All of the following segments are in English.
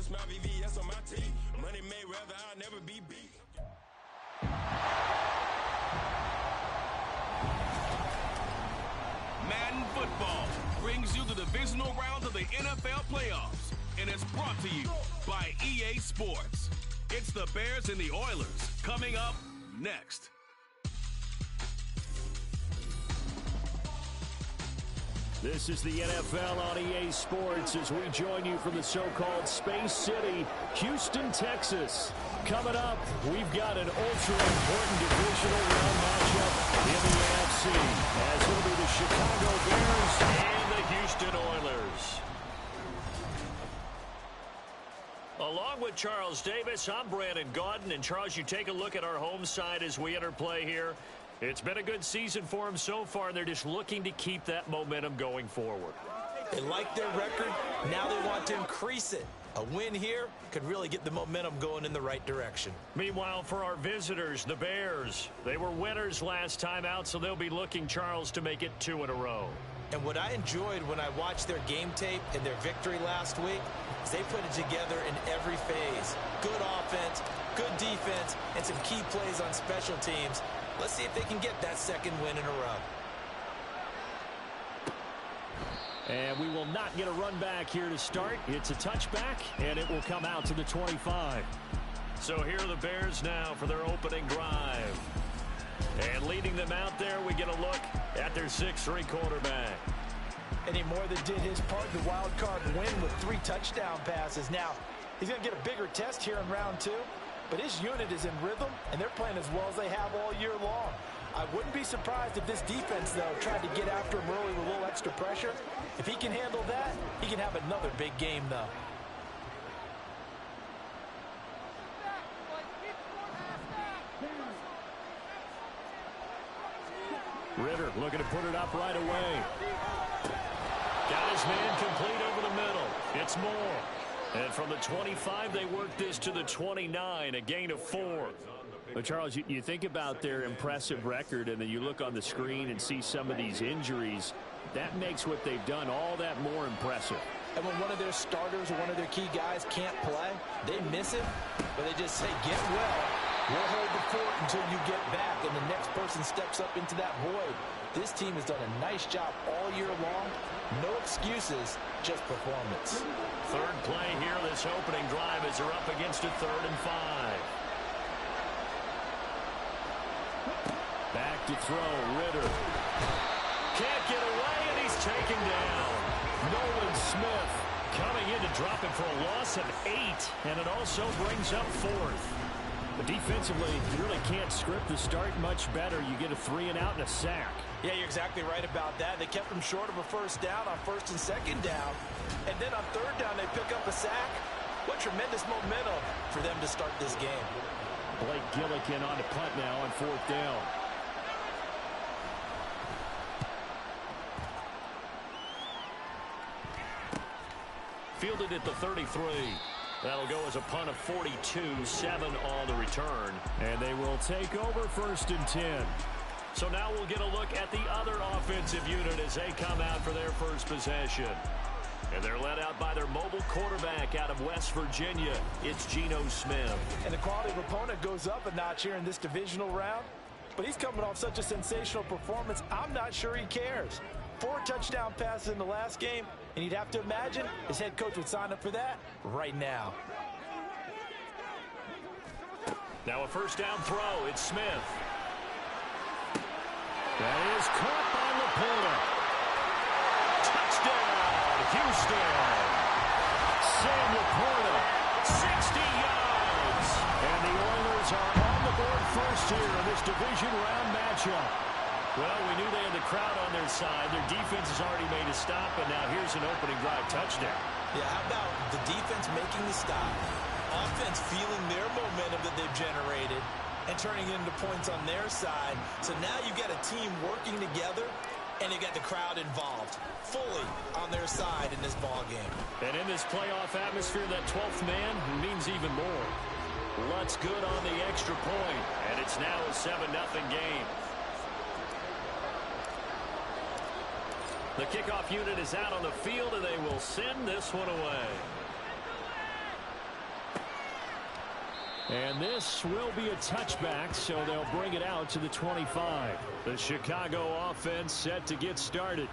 Put my VVS on my team. Money may rather I'll never be beat. Madden football brings you the divisional round of the NFL playoffs, and it's brought to you by EA Sports. It's the Bears and the Oilers coming up next. This is the NFL on EA Sports as we join you from the so-called Space City, Houston, Texas. Coming up, we've got an ultra-important divisional round matchup in the NFC, as it'll be the Chicago Bears and the Houston Oilers. Along with Charles Davis, I'm Brandon Gaudin. And Charles, you take a look at our home side as we enter play here. It's been a good season for them so far, and they're just looking to keep that momentum going forward. They like their record. Now they want to increase it. A win here could really get the momentum going in the right direction. Meanwhile, for our visitors, the Bears, they were winners last time out, so they'll be looking, Charles, to make it 2 in a row. And what I enjoyed when I watched their game tape and their victory last week is they put it together in every phase. Good offense, good defense, and some key plays on special teams. Let's see if they can get that second win in a row. And we will not get a run back here to start. It's a touchback, and it will come out to the 25. So here are the Bears now for their opening drive. And leading them out there, we get a look at their 6'3" quarterback. And he more than did his part in the wild card win with 3 touchdown passes. Now, he's going to get a bigger test here in round 2. But his unit is in rhythm, and they're playing as well as they have all year long. I wouldn't be surprised if this defense, though, tried to get after him early with a little extra pressure. If he can handle that, he can have another big game, though. Ritter looking to put it up right away. Got his man complete over the middle. It's Moore. And from the 25, they work this to the 29, a gain of 4. But, Charles, you think about their impressive record, and then you look on the screen and see some of these injuries. That makes what they've done all that more impressive. And when one of their starters or one of their key guys can't play, they miss him, but they just say, get well. We'll hold the fort until you get back, and the next person steps up into that void. This team has done a nice job all year long. No excuses, just performance. Third play here, this opening drive, as they're up against a 3rd and 5. Back to throw, Ritter. Can't get away, and he's taken down. Nolan Smith coming in to drop him for a loss of 8, and it also brings up 4th. But defensively, you really can't script the start much better. You get a 3 and out and a sack. Yeah, you're exactly right about that. They kept them short of a first down on 1st and 2nd down. And then on 3rd down, they pick up a sack. What tremendous momentum for them to start this game. Blake Gillikin on the punt now on 4th down. Fielded at the 33. That'll go as a punt of 42, 7 on the return. And they will take over 1st and 10. So now we'll get a look at the other offensive unit as they come out for their first possession. And they're led out by their mobile quarterback out of West Virginia. It's Geno Smith. And the quality of opponent goes up a notch here in this divisional round. But he's coming off such a sensational performance, I'm not sure he cares. 4 touchdown passes in the last game, and you'd have to imagine his head coach would sign up for that right now. Now a first down throw. It's Smith. That is caught by Laporta. Touchdown, Houston. Sam Laporta, 60 yards. And the Oilers are on the board first here in this division round matchup. Well, we knew they had the crowd on their side. Their defense has already made a stop, and now here's an opening drive touchdown. Yeah, how about the defense making the stop, offense feeling their momentum that they've generated, and turning it into points on their side. So now you've got a team working together, and they've got the crowd involved fully on their side in this ball game. And in this playoff atmosphere, that 12th man means even more. Lutz good on the extra point, and it's now a 7-0 game. The kickoff unit is out on the field, and they will send this one away. And this will be a touchback, so they'll bring it out to the 25. The Chicago offense set to get started.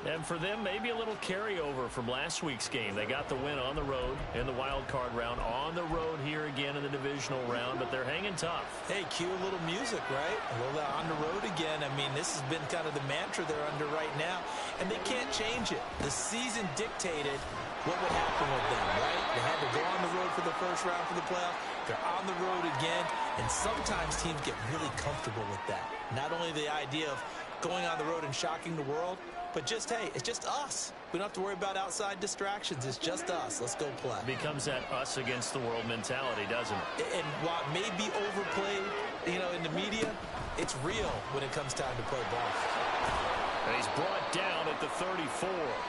And for them, maybe a little carryover from last week's game. They got the win on the road in the wild card round, on the road here again in the divisional round, but they're hanging tough. Hey, cue a little music, right? Well, on the road again. I mean, this has been kind of the mantra they're under right now, and they can't change it. The season dictated what would happen with them, right? They had to go on the road for the first round for the playoffs. They're on the road again, and sometimes teams get really comfortable with that. Not only the idea of going on the road and shocking the world, but just, hey, it's just us. We don't have to worry about outside distractions. It's just us. Let's go play. Becomes that us against the world mentality, doesn't it? And while it may be overplayed, in the media, it's real when it comes time to play ball. And he's brought down at the 34.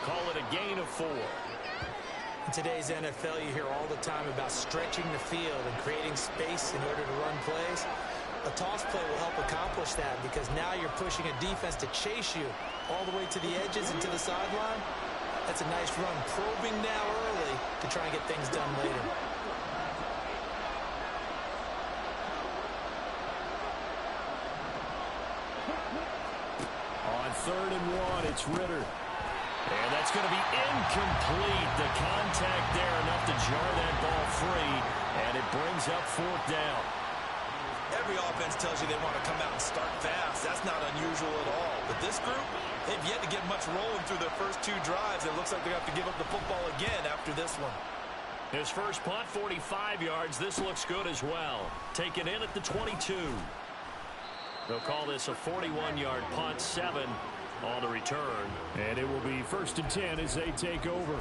Call it a gain of 4. In today's NFL, you hear all the time about stretching the field and creating space in order to run plays. A toss play will help accomplish that because now you're pushing a defense to chase you all the way to the edges and to the sideline. That's a nice run, probing now early to try and get things done later. On 3rd and 1, it's Ritter. And that's going to be incomplete. The contact there enough to jar that ball free, and it brings up 4th down. Every offense tells you they want to come out and start fast. That's not unusual at all. But this group, they've yet to get much rolling through their first 2 drives. It looks like they're going to have to give up the football again after this one. His first punt, 45 yards. This looks good as well. Taken in at the 22. They'll call this a 41-yard punt, 7 on the return. And it will be 1st and 10 as they take over.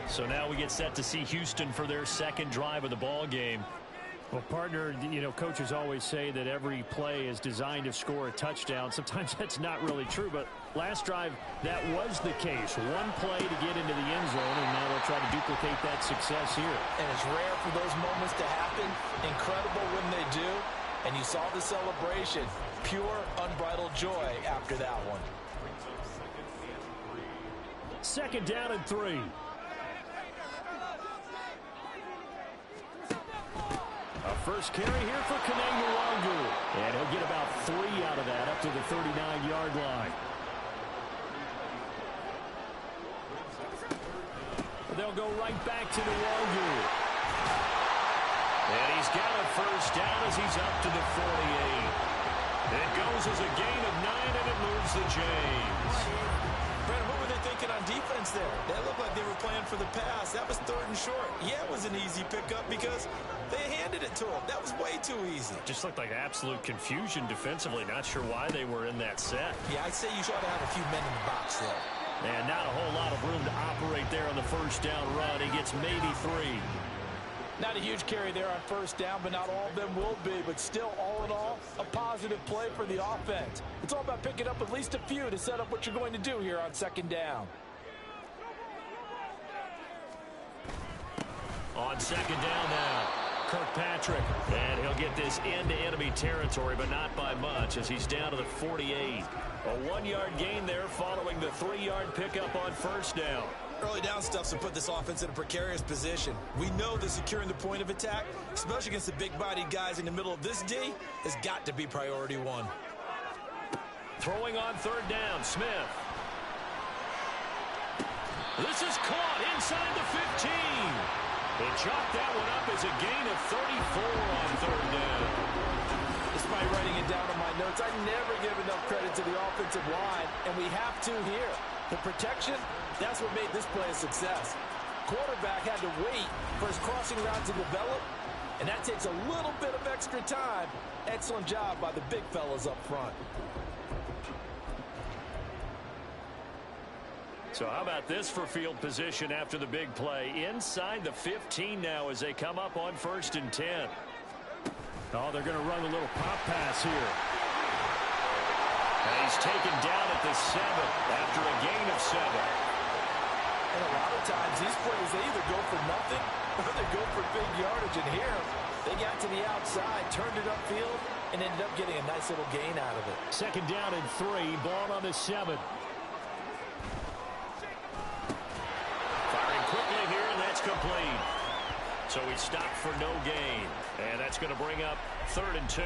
So now we get set to see Houston for their second drive of the ball game. Well, partner, coaches always say that every play is designed to score a touchdown. Sometimes that's not really true, but last drive, that was the case. One play to get into the end zone, and now they'll try to duplicate that success here. And it's rare for those moments to happen. Incredible when they do. And you saw the celebration. Pure, unbridled joy after that one. 2nd down and 3. A first carry here for Kanangawangu. And he'll get about 3 out of that up to the 39-yard line. They'll go right back to Nwangu. And he's got a first down as he's up to the 48. It goes as a gain of 9, and it moves the chains. Brandon, what were they thinking on defense there? That looked like they were playing for the pass. That was 3rd and short. Yeah, it was an easy pickup because they handed it to him. That was way too easy. Just looked like absolute confusion defensively. Not sure why they were in that set. Yeah, I'd say you ought to have a few men in the box there. And not a whole lot of room to operate there on the first down run. He gets maybe 3. Not a huge carry there on first down, but not all of them will be. But still, all in all, a positive play for the offense. It's all about picking up at least a few to set up what you're going to do here on 2nd down. On 2nd down now, Kirkpatrick. And he'll get this into enemy territory, but not by much as he's down to the 48. A 1-yard gain there following the 3-yard pickup on first down. Early down stuff's to put this offense in a precarious position. We know that securing the point of attack, especially against the big-bodied guys in the middle of this D, has got to be priority 1. Throwing on 3rd down, Smith. This is caught inside the 15. They chalked that one up as a gain of 34 on 3rd down. Despite writing it down on my notes, I never give enough credit to the offensive line, and we have to here. The protection, that's what made this play a success. Quarterback had to wait for his crossing route to develop, and that takes a little bit of extra time. Excellent job by the big fellas up front. So how about this for field position after the big play? Inside the 15 now as they come up on 1st and 10. Oh, they're going to run a little pop pass here. And he's taken down at the 7 after a gain of 7. And a lot of times these plays, they either go for nothing or they go for big yardage. And here, they got to the outside, turned it upfield, and ended up getting a nice little gain out of it. 2nd down and 3, ball on the 7. Firing quickly here, and that's complete. So he stopped for no gain. And that's going to bring up 3rd and 2.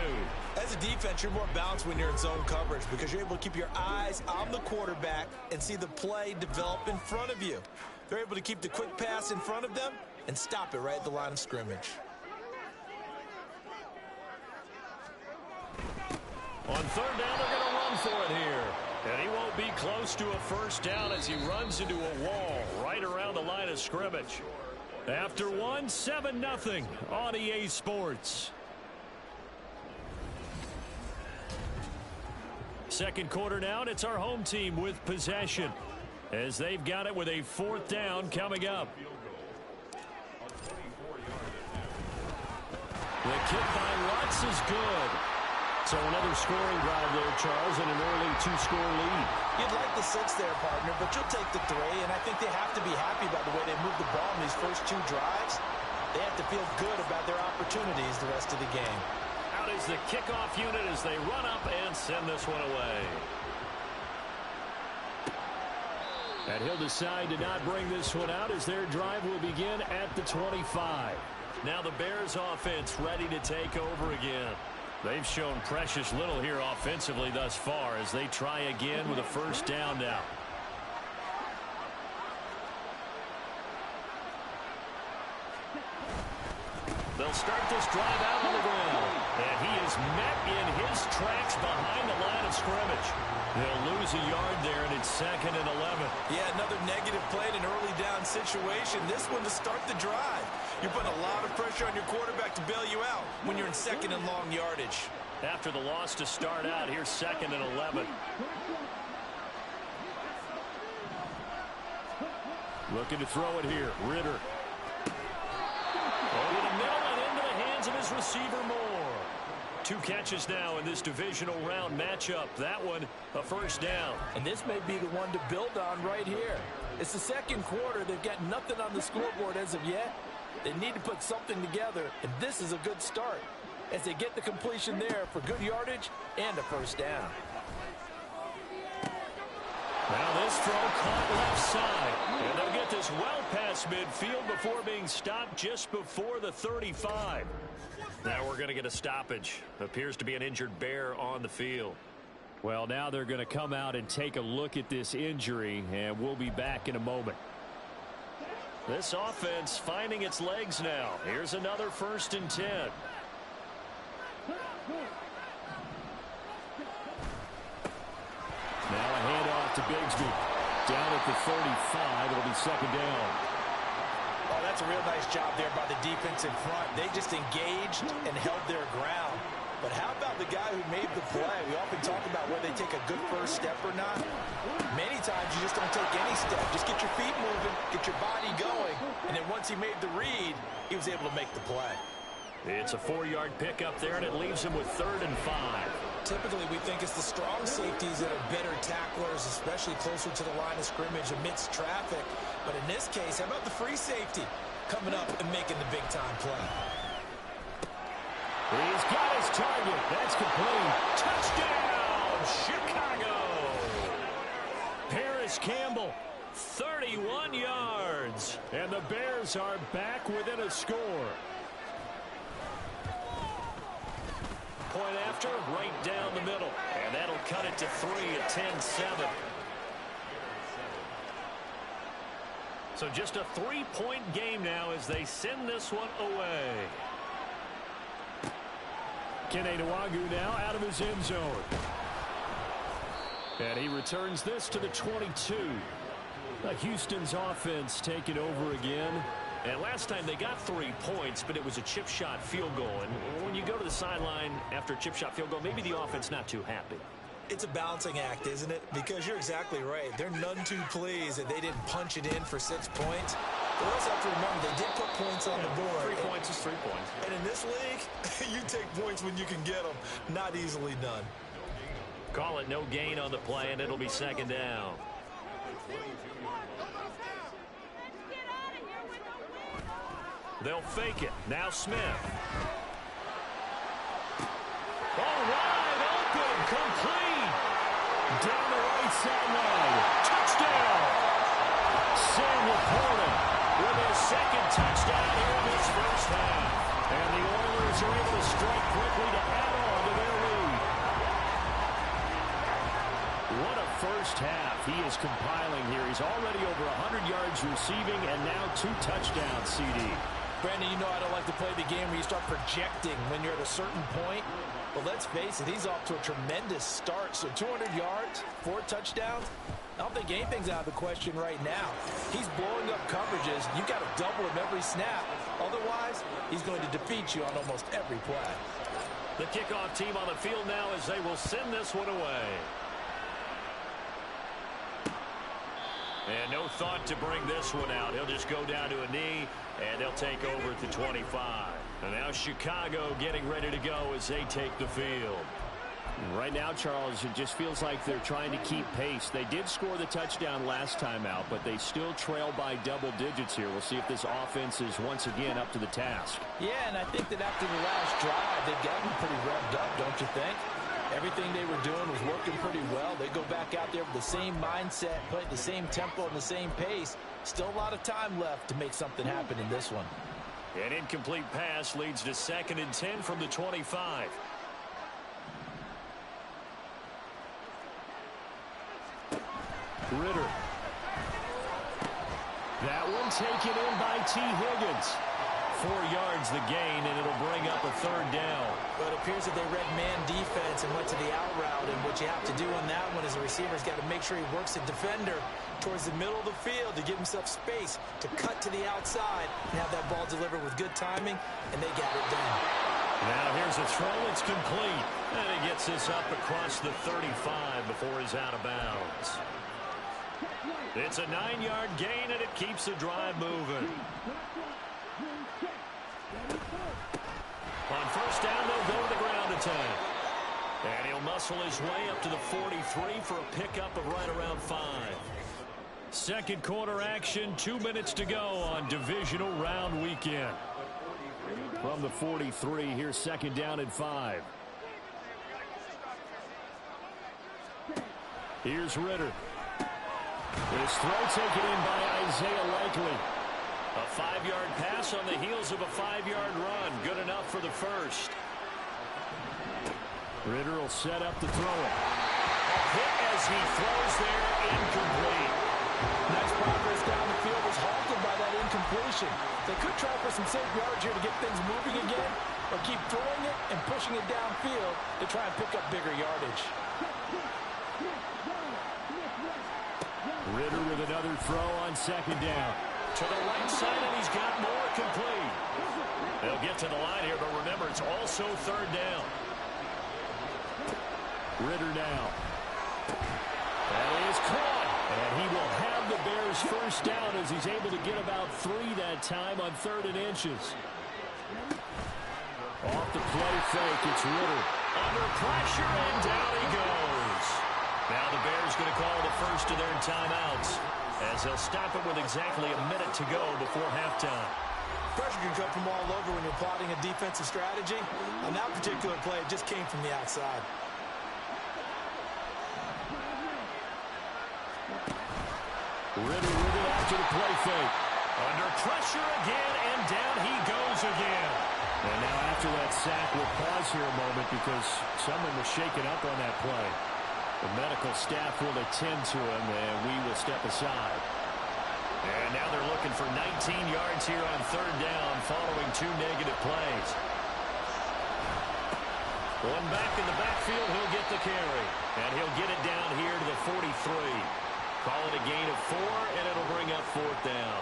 As a defense, you're more balanced when you're in zone coverage because you're able to keep your eyes on the quarterback and see the play develop in front of you. They're able to keep the quick pass in front of them and stop it right at the line of scrimmage. On 3rd down, they're going to run for it here. And he won't be close to a first down as he runs into a wall right around the line of scrimmage. After 7-0 on EA Sports. Second quarter now, and it's our home team with possession as they've got it with a 4th down coming up. The kick by Lutz is good. So another scoring drive there, Charles, and an early 2-score lead. You'd like the 6 there, partner, but you'll take the 3, and I think they have to be happy about the way they moved the ball in these first 2 drives. They have to feel good about their opportunities the rest of the game. Out is the kickoff unit as they run up and send this one away. And he'll decide to not bring this one out as their drive will begin at the 25. Now the Bears offense ready to take over again. They've shown precious little here offensively thus far as they try again with a first down now. They'll start this drive out on the ground. And he is met in his tracks behind the line of scrimmage. They'll lose a yard there, and it's 2nd and 11. Yeah, another negative play in an early down situation. This one to start the drive. You're putting a lot of pressure on your quarterback to bail you out when you're in 2nd and long yardage. After the loss to start out, here's 2nd and 11. Looking to throw it here. Ritter. Over the middle and into the hands of his receiver Moore. 2 catches now in this divisional round matchup. That one, a first down. And this may be the one to build on right here. It's the second quarter. They've got nothing on the scoreboard as of yet. They need to put something together, and this is a good start as they get the completion there for good yardage and a first down. Now this throw caught left side. And they'll get this well past midfield before being stopped just before the 35. Now we're going to get a stoppage. Appears to be an injured Bear on the field. Well, now they're going to come out and take a look at this injury, and we'll be back in a moment. This offense finding its legs now. Here's another 1st and 10. Now a handoff to Bigsby. Down at the 35. It'll be 2nd down. Oh, that's a real nice job there by the defense in front. They just engaged and held their ground. But how about the guy who made the play? We often talk about whether they take a good first step or not. Many times you just don't take any step. Just get your feet moving, get your body going, and then once he made the read, he was able to make the play. It's a 4-yard pickup there, and it leaves him with 3rd and 5. Typically, we think it's the strong safeties that are better tacklers, especially closer to the line of scrimmage amidst traffic. But in this case, how about the free safety coming up and making the big-time play? He's got his target. That's complete. Touchdown, Chicago. Paris Campbell, 31 yards. And the Bears are back within a score. Point after, right down the middle. And that'll cut it to 3 at 10-7. So just a 3-point game now as they send this one away. Kene Nwagu now out of his end zone. And he returns this to the 22. Houston's offense taking over again. And last time they got 3 points, but it was a chip shot field goal. And when you go to the sideline after a chip shot field goal, maybe the offense not too happy. It's a balancing act, isn't it? Because you're exactly right. They're none too pleased that they didn't punch it in for 6 points. But we also have to remember they did put points on the board. 3 points is 3 points. And in this league, you take points when you can get them. Not easily done. Call it no gain on the play, and it'll be 2nd down. They'll fake it. Now Smith. All right, open, complete. Down the right sideline. Touchdown. Sam Laporta with his 2nd touchdown here in this first is compiling here. He's already over 100 yards receiving and now 2 touchdowns, CD. Brandon, you know I don't like to play the game where you start projecting when you're at a certain point. But let's face it, he's off to a tremendous start. So 200 yards, 4 touchdowns. I don't think anything's out of the question right now. He's blowing up coverages. You've got to double him every snap. Otherwise, he's going to defeat you on almost every play. The kickoff team on the field now as they will send this one away. And no thought to bring this one out. He'll just go down to a knee, and they'll take over at the 25. And now Chicago getting ready to go as they take the field. Right now, Charles, it just feels like they're trying to keep pace. They did score the touchdown last time out, but they still trail by double digits here. We'll see if this offense is once again up to the task. Yeah, and I think that after the last drive, they've gotten pretty revved up, don't you think? Everything they were doing was working pretty well. They go back out there with the same mindset, play the same tempo and the same pace. Still a lot of time left to make something happen in this one. An incomplete pass leads to 2nd and 10 from the 25. Ritter. That one taken in by T. Higgins. 4 yards the gain, and it'll bring up a 3rd down. But it appears that they read man defense and went to the out route, and what you have to do on that one is the receiver's got to make sure he works the defender towards the middle of the field to give himself space to cut to the outside and have that ball delivered with good timing, and they got it done. Now here's a throw. It's complete, and he gets this up across the 35 before he's out of bounds. It's a 9-yard gain, and it keeps the drive moving. On 1st down, they'll go to the ground attack. And he'll muscle his way up to the 43 for a pickup of right around 5. 2nd quarter action, 2 minutes to go on Divisional Round Weekend. From the 43, here's 2nd down and 5. Here's Ritter. His throw taken in by Isaiah Likely. A 5-yard pass on the heels of a 5-yard run. Good enough for the 1st. Ritter will set up to throw it. Hit as he throws there, incomplete. Nice progress down the field was halted by that incompletion. They could try for some safe yards here to get things moving again, or keep throwing it and pushing it downfield to try and pick up bigger yardage. Ritter with another throw on 2nd down. To the right side, and he's got more complete. They'll get to the line here, but remember, it's also 3rd down. Ritter now. That is caught. And he will have the Bears 1st down as he's able to get about 3 that time on 3rd and inches. Off the play fake, it's Ritter. Under pressure, and down he goes. Now the Bears going to call the first of their timeouts as they'll stop it with exactly a minute to go before halftime. Pressure can come from all over when you're plotting a defensive strategy. On that particular play, it just came from the outside. Ritter with it after the play fake. Under pressure again, and down he goes again. And now after that sack, we'll pause here a moment because someone was shaken up on that play. The medical staff will attend to him, and we will step aside. And now they're looking for 19 yards here on 3rd down following 2 negative plays. One back in the backfield, he'll get the carry. And he'll get it down here to the 43. Call it a gain of 4, and it'll bring up 4th down.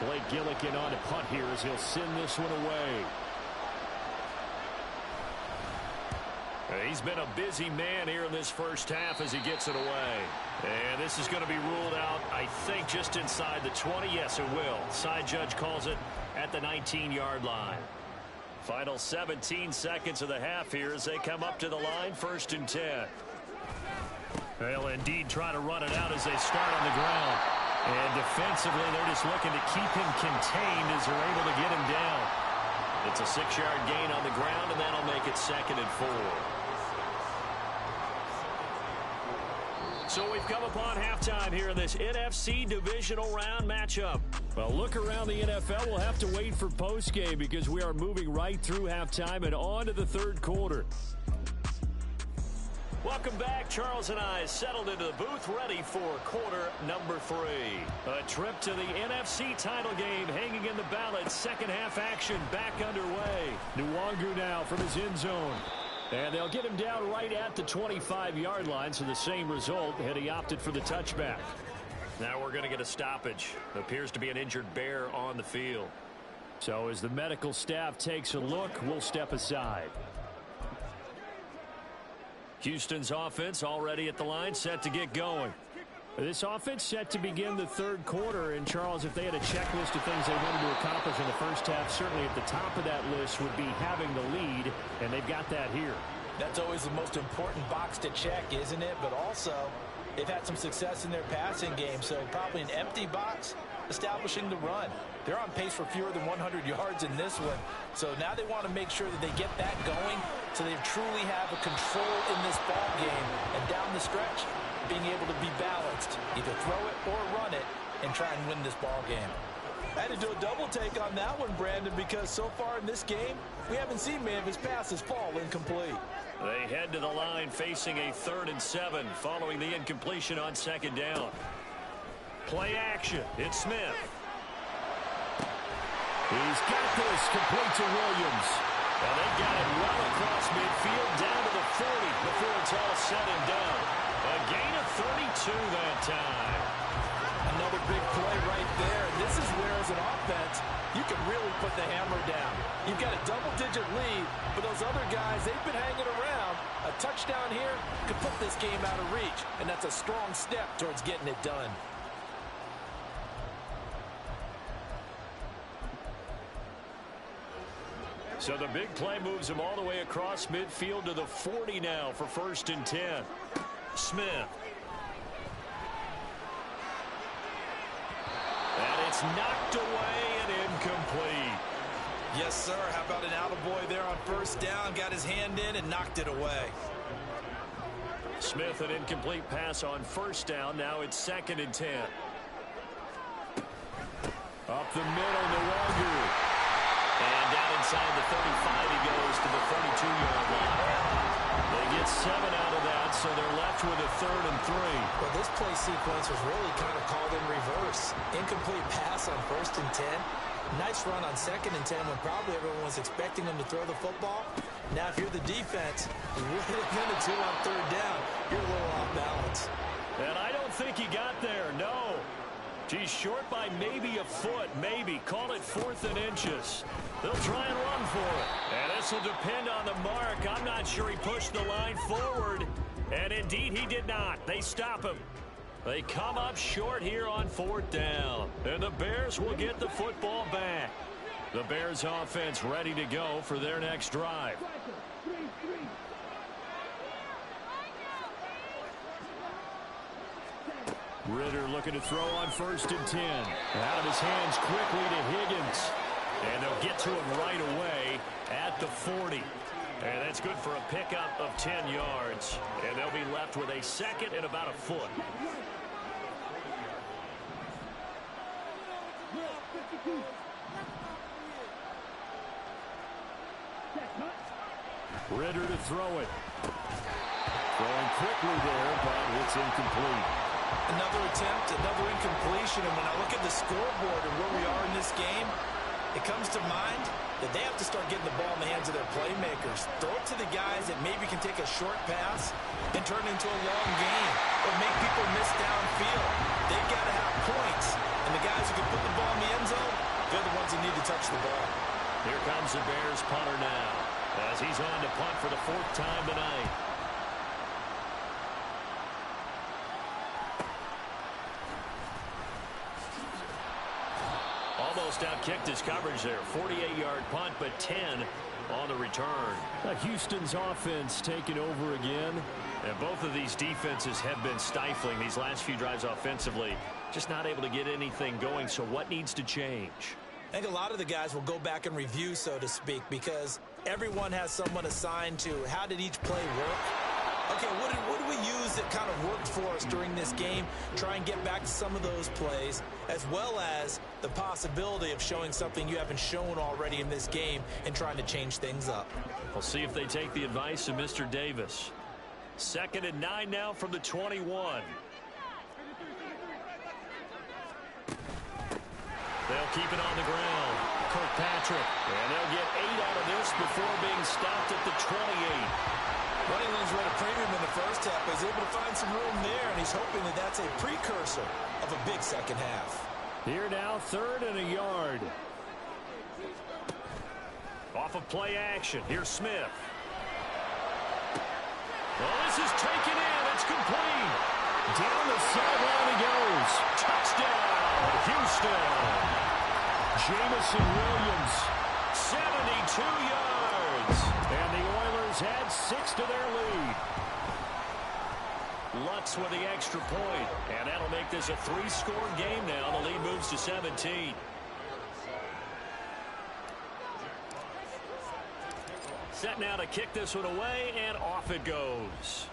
Blake Gillikin on to punt here as he'll send this one away. He's been a busy man here in this 1st half as he gets it away. And this is going to be ruled out, I think, just inside the 20. Yes, it will. Side judge calls it at the 19-yard line. Final 17 seconds of the half here as they come up to the line, 1st and 10. They'll indeed try to run it out as they start on the ground. And defensively, they're just looking to keep him contained as they're able to get him down. It's a 6-yard gain on the ground, and that'll make it 2nd and 4. So we've come upon halftime here in this NFC Divisional Round matchup. Well, look around the NFL. We'll have to wait for postgame because we are moving right through halftime and on to the third quarter. Welcome back. Charles and I settled into the booth ready for quarter number 3. A trip to the NFC title game hanging in the balance. Second half action back underway. Nwangu now from his end zone. And they'll get him down right at the 25-yard line, so the same result had he opted for the touchback. Now we're going to get a stoppage. Appears to be an injured Bear on the field. So as the medical staff takes a look, we'll step aside. Houston's offense already at the line, set to get going. This offense set to begin the third quarter. And, Charles, if they had a checklist of things they wanted to accomplish in the first half, certainly at the top of that list would be having the lead, and they've got that here. That's always the most important box to check, isn't it? But also, they've had some success in their passing game, so probably an empty box establishing the run. They're on pace for fewer than 100 yards in this one. So now they want to make sure that they get that going so they truly have a control in this ball game. And down the stretch, being able to be balanced, either throw it or run it, and try and win this ball game. I had to do a double take on that one, Brandon, because so far in this game, we haven't seen many of his passes fall incomplete. They head to the line facing a 3rd and 7 following the incompletion on second down. Play action. It's Smith. He's got this complete to Williams. And they got it well across midfield down to the 40 before it's all said and done. A gain of 32 that time. Another big play right there. And this is where, as an offense, you can really put the hammer down. You've got a double-digit lead, but those other guys, they've been hanging around. A touchdown here could put this game out of reach, and that's a strong step towards getting it done. So the big play moves him all the way across midfield to the 40 now for 1st and 10. Smith. And it's knocked away and incomplete. Yes, sir. How about an attaboy there on 1st down? Got his hand in and knocked it away. Smith, an incomplete pass on 1st down. Now it's 2nd and 10. Up the middle, Nwangu. And down inside the 35, he goes to the 32-yard line. They get 7 out of that, so they're left with a 3rd and 3. Well, this play sequence was really kind of called in reverse. Incomplete pass on 1st and 10. Nice run on 2nd and 10 when probably everyone was expecting him to throw the football. Now, if you're the defense, you would have been a 2 on 3rd down. You're a little off balance. And I don't think he got there, no. He's short by maybe a foot, maybe. Call it 4th and inches. They'll try and run for it. And this will depend on the mark. I'm not sure he pushed the line forward. And indeed, he did not. They stop him. They come up short here on 4th down. And the Bears will get the football back. The Bears offense ready to go for their next drive. Ritter looking to throw on 1st and 10. Out of his hands quickly to Higgins. And they'll get to him right away at the 40. And that's good for a pickup of 10 yards. And they'll be left with a 2nd and about a foot. Ritter to throw it. Throwing quickly there, but it's incomplete. Another attempt, another incompletion, and when I look at the scoreboard and where we are in this game, it comes to mind that they have to start getting the ball in the hands of their playmakers. Throw it to the guys that maybe can take a short pass and turn it into a long game or make people miss downfield. They've got to have points, and the guys who can put the ball in the end zone, they're the ones that need to touch the ball. Here comes the Bears punter now as he's on to punt for the 4th time tonight. Almost out-kicked his coverage there. 48-yard punt, but 10 on the return. Houston's offense taking over again. And both of these defenses have been stifling these last few drives offensively. Just not able to get anything going, so what needs to change? I think a lot of the guys will go back and review, so to speak, because everyone has someone assigned to how did each play work. Okay, what did we use that kind of worked for us during this game? Try and get back to some of those plays, as well as the possibility of showing something you haven't shown already in this game and trying to change things up. We'll see if they take the advice of Mr. Davis. 2nd and 9 now from the 21. They'll keep it on the ground. Kirkpatrick. And they'll get 8 out of this before being stopped at the 28. Running lanes were at a premium in the first half, but he's able to find some room there, and he's hoping that that's a precursor of a big second half. Here now, 3rd and a yard. Off of play action. Here's Smith. Well, this is taken in. It's complete. Down the sideline he goes. Touchdown, Houston. Jamison Williams. 72 yards. And the Oilers add 6 to their lead. Lutz with the extra point. And that'll make this a 3-score game now. The lead moves to 17. Set now to kick this one away, and off it goes.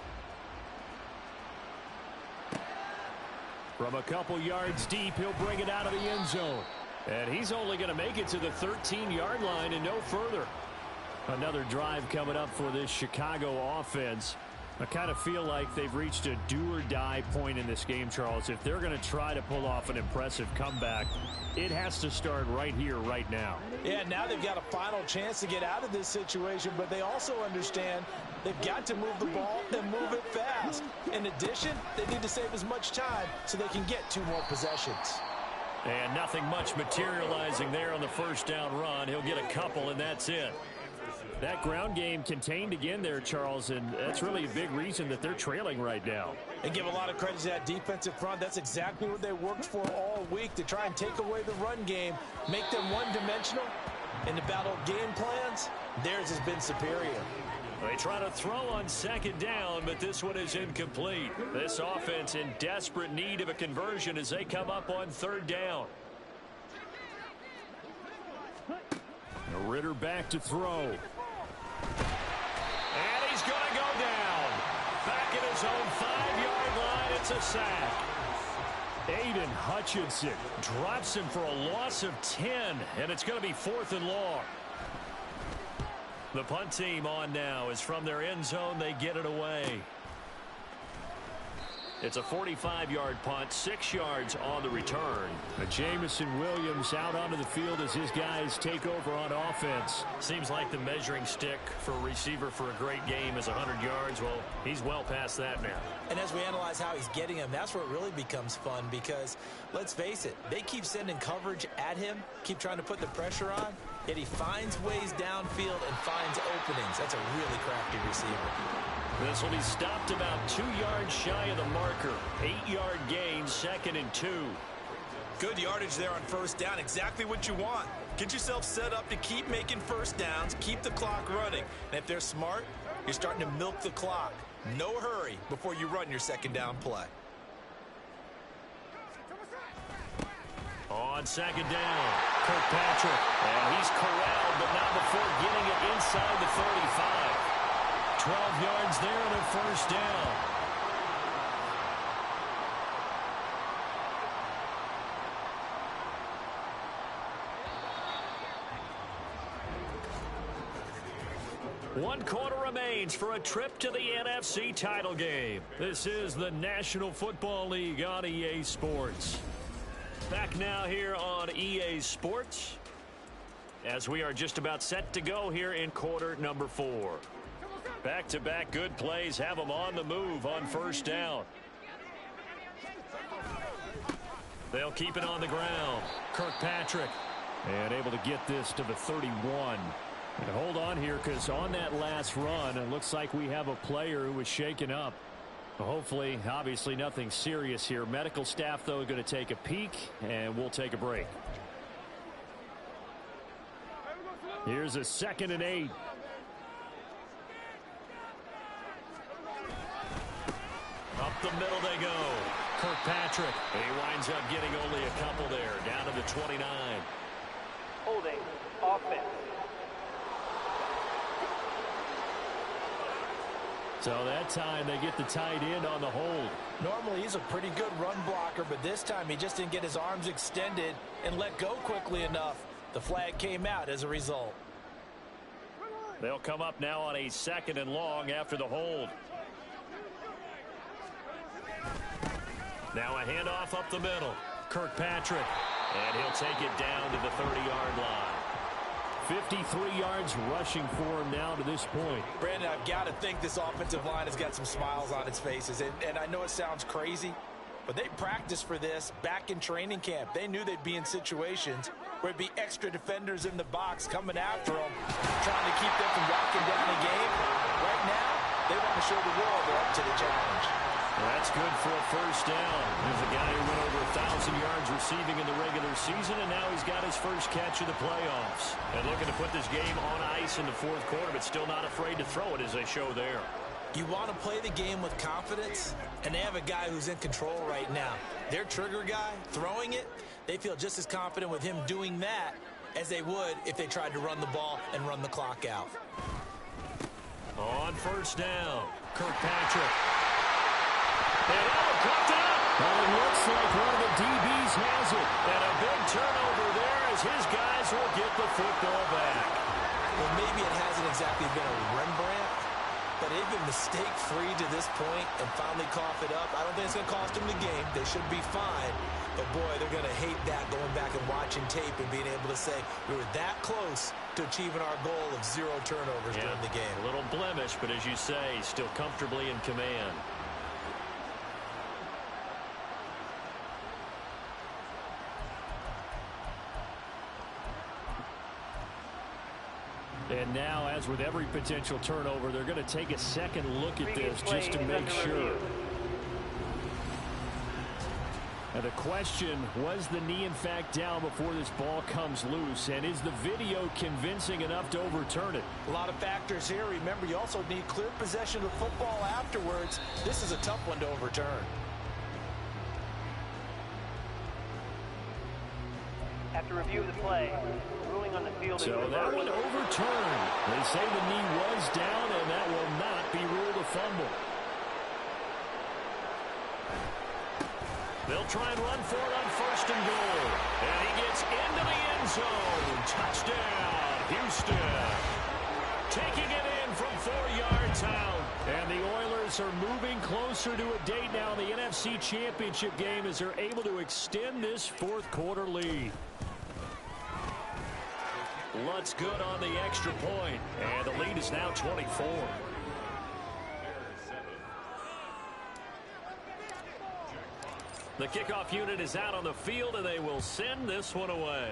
From a couple yards deep, he'll bring it out of the end zone. And he's only going to make it to the 13-yard line and no further. Another drive coming up for this Chicago offense. I kind of feel like they've reached a do-or-die point in this game, Charles. If they're going to try to pull off an impressive comeback, it has to start right here, right now. Yeah, now they've got a final chance to get out of this situation, but they also understand they've got to move the ball and move it fast. In addition, they need to save as much time so they can get 2 more possessions. And nothing much materializing there on the first down run. He'll get a couple, and that's it. That ground game contained again there, Charles, and that's really a big reason that they're trailing right now. And give a lot of credit to that defensive front. That's exactly what they worked for all week, to try and take away the run game, make them one-dimensional. In the battle of game plans, theirs has been superior. They try to throw on 2nd down, but this one is incomplete. This offense in desperate need of a conversion as they come up on 3rd down. Ritter back to throw. And he's going to go down. Back at his own 5-yard line. It's a sack. Aiden Hutchinson Drops him for a loss of 10, and it's going to be 4th and long. The punt team on now is from their end zone. They get it away. It's a 45-yard punt, 6 yards on the return. Jamison Williams out onto the field as his guys take over on offense. Seems like the measuring stick for a receiver for a great game is 100 yards. Well, he's well past that now. And as we analyze how he's getting him, that's where it really becomes fun, because let's face it, they keep sending coverage at him, keep trying to put the pressure on, yet he finds ways downfield and finds openings. That's a really crafty receiver. This will be stopped about 2 yards shy of the marker. 8-yard gain, 2nd and 2. Good yardage there on 1st down. Exactly what you want. Get yourself set up to keep making 1st downs, keep the clock running. And if they're smart, you're starting to milk the clock. No hurry before you run your 2nd down play. On 2nd down, Kirkpatrick. And he's corralled, but not before getting it inside the 35. 12 yards there on a 1st down. One quarter remains for a trip to the NFC title game. This is the National Football League on EA Sports. Back now here on EA Sports, as we are just about set to go here in quarter number 4. Back-to-back good plays have them on the move on 1st down. They'll keep it on the ground. Kirkpatrick. And able to get this to the 31. And hold on here, because on that last run, it looks like we have a player who was shaken up. Hopefully, obviously nothing serious here. Medical staff, though, are going to take a peek, and we'll take a break. Here's a 2nd and 8. Up the middle they go. Kirkpatrick. He winds up getting only a couple there. Down to the 29. Holding offense. So that time they get the tight end on the hold. Normally he's a pretty good run blocker, but this time he just didn't get his arms extended and let go quickly enough. The flag came out as a result. They'll come up now on a 2nd and long after the hold. Now a handoff up the middle. Kirkpatrick. And he'll take it down to the 30-yard line. 53 yards rushing for him now to this point. Brandon, I've got to think this offensive line has got some smiles on its faces. And I know it sounds crazy, but they practiced for this back in training camp. They knew they'd be in situations where it'd be extra defenders in the box coming after them, trying to keep them from locking down the game. Right now, they want to show the world they're up to the challenge. Well, that's good for a first down. There's a guy who went over 1,000 yards receiving in the regular season, and now he's got his first catch of the playoffs. And looking to put this game on ice in the 4th quarter, but still not afraid to throw it as they show there. You want to play the game with confidence, and they have a guy who's in control right now. Their trigger guy, throwing it, they feel just as confident with him doing that as they would if they tried to run the ball and run the clock out. On first down, Kirkpatrick. And cut out. Well, it looks like one of the DBs has it. And a big turnover there as his guys will get the football back. Well, maybe it hasn't exactly been a Rembrandt, but they've been mistake-free to this point and finally cough it up. I don't think it's going to cost them the game. They should be fine. But, boy, they're going to hate that going back and watching tape and being able to say we were that close to achieving our goal of 0 turnovers during the game. A little blemish, but as you say, still comfortably in command. And now, as with every potential turnover, they're going to take a second look at this just to make sure. And the question, was the knee in fact down before this ball comes loose? And is the video convincing enough to overturn it? A lot of factors here. Remember, you also need clear possession of football afterwards. This is a tough one to overturn. After review of the play, ruling on the field. So that one overturned. They say the knee was down, and that will not be ruled a fumble. They'll try and run for it on 1st and goal. And he gets into the end zone. Touchdown, Houston. Taking it in from 4 yards out. And the Oilers are moving closer to a date now in the NFC Championship game as they're able to extend this 4th quarter lead. Lutz good on the extra point. And the lead is now 24. The kickoff unit is out on the field, and they will send this one away.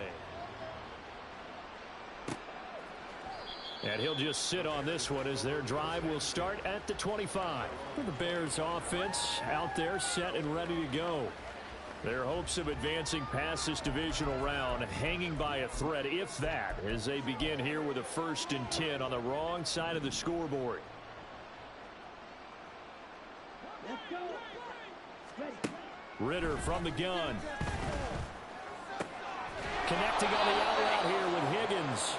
And he'll just sit on this one as their drive will start at the 25. The Bears offense out there set and ready to go. Their hopes of advancing past this divisional round hanging by a thread, if that, as they begin here with a 1st and 10 on the wrong side of the scoreboard. Ritter from the gun. Connecting on the out route here with Higgins.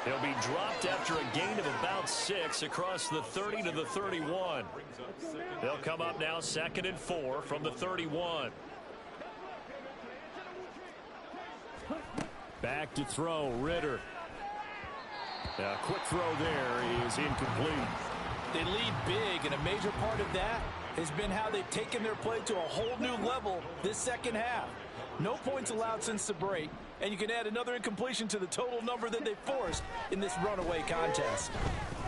He'll be dropped after a gain of about 6 across the 30 to the 31. They'll come up now 2nd and 4 from the 31. Back to throw, Ritter. A quick throw there is incomplete. They lead big, and a major part of that has been how they've taken their play to a whole new level this second half. No points allowed since the break, and you can add another incompletion to the total number that they forced in this runaway contest.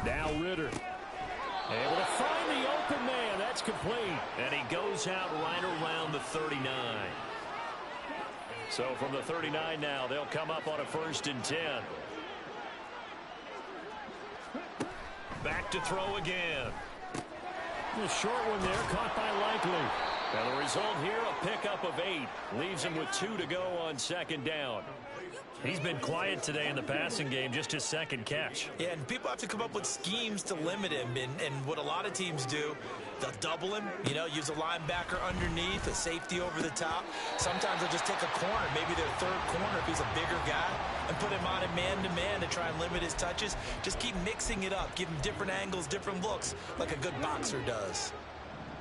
Now Ritter. Able to find the open man. That's complete. And he goes out right around the 39. So from the 39 now, they'll come up on a 1st and 10. Back to throw again. The short one there, caught by Likely. And the result here, a pickup of 8. Leaves him with 2 to go on 2nd down. He's been quiet today in the passing game, just his 2nd catch. Yeah, and people have to come up with schemes to limit him. And what a lot of teams do, they'll double him, use a linebacker underneath, a safety over the top. Sometimes they'll just take a corner, maybe their 3rd corner if he's a bigger guy, and put him on a man-to-man to try and limit his touches. Just keep mixing it up. Give him different angles, different looks, like a good boxer does.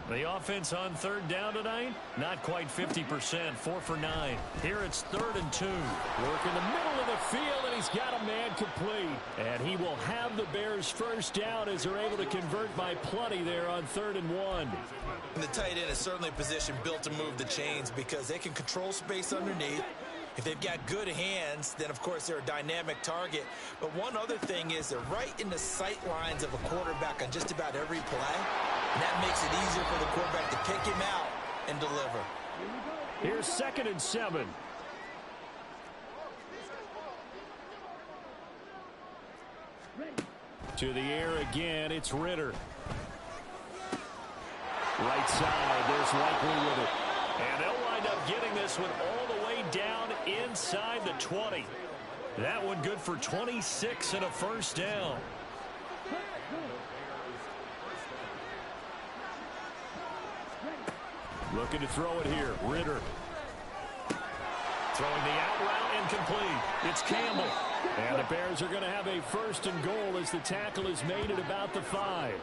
The offense on third down tonight, not quite 50%, 4 for 9. Here it's 3rd and 2. Work in the middle of the field, and he's got a man complete. And he will have the Bears first down as they're able to convert by plenty there on 3rd and 1. And the tight end is certainly a position built to move the chains because they can control space underneath. If they've got good hands, then, of course, they're a dynamic target. But one other thing is they're right in the sight lines of a quarterback on just about every play. And that makes it easier for the quarterback to pick him out and deliver. Here's 2nd and 7. To the air again, it's Ritter. Right side, there's Likely with it. And they'll wind up getting this one all the way down inside the 20. That one good for 26 and a first down. Looking to throw it here, Ritter. Throwing the out route incomplete. It's Campbell. And the Bears are going to have a 1st and goal as the tackle is made at about the 5.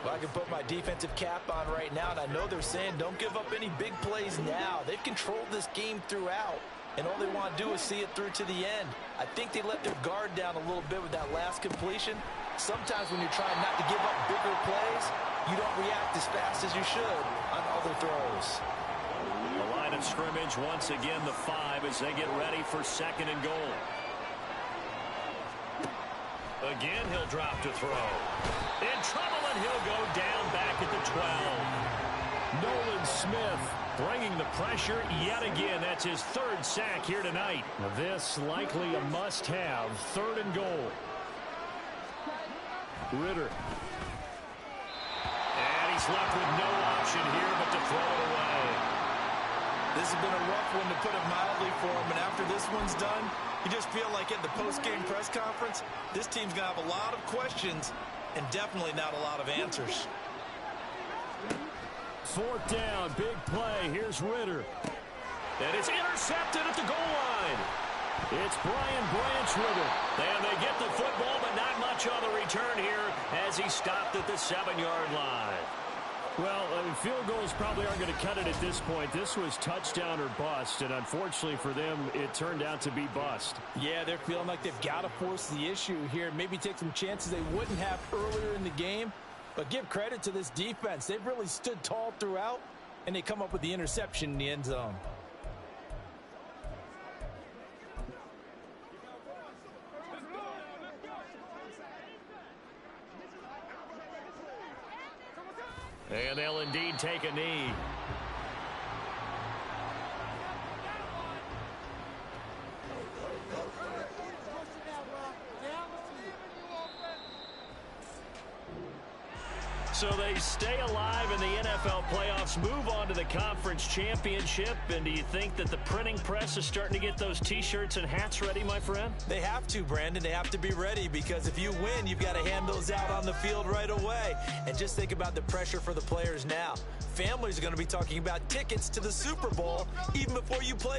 Well, I can put my defensive cap on right now, and I know they're saying don't give up any big plays now. They've controlled this game throughout, and all they want to do is see it through to the end. I think they let their guard down a little bit with that last completion. Sometimes when you're trying not to give up bigger plays, you don't react as fast as you should on other throws. The line of scrimmage once again the 5 as they get ready for 2nd and goal. Again, he'll drop to throw. In trouble, and he'll go down back at the 12. Nolan Smith bringing the pressure yet again. That's his 3rd sack here tonight. This likely a must-have. 3rd and goal. Ritter. And he's left with no option here but to throw it away. This has been a rough one, to put it mildly, for him. And after this one's done, you just feel like at the post-game press conference, this team's going to have a lot of questions and definitely not a lot of answers. 4th down, big play. Here's Ritter. And it's intercepted at the goal line. It's Brian Branch with it. And they get the football, but not much on the return here as he stopped at the 7-yard line. Well, field goals probably aren't going to cut it at this point. This was touchdown or bust, and unfortunately for them, it turned out to be bust. Yeah, they're feeling like they've got to force the issue here, maybe take some chances they wouldn't have earlier in the game. But give credit to this defense. They've really stood tall throughout, and they come up with the interception in the end zone. And they'll indeed take a knee. So they stay alive in the NFL playoffs, move on to the conference championship. And do you think that the printing press is starting to get those T-shirts and hats ready, my friend? They have to, Brandon. They have to be ready because if you win, you've got to hand those out on the field right away. And just think about the pressure for the players now. Families are going to be talking about tickets to the Super Bowl even before you play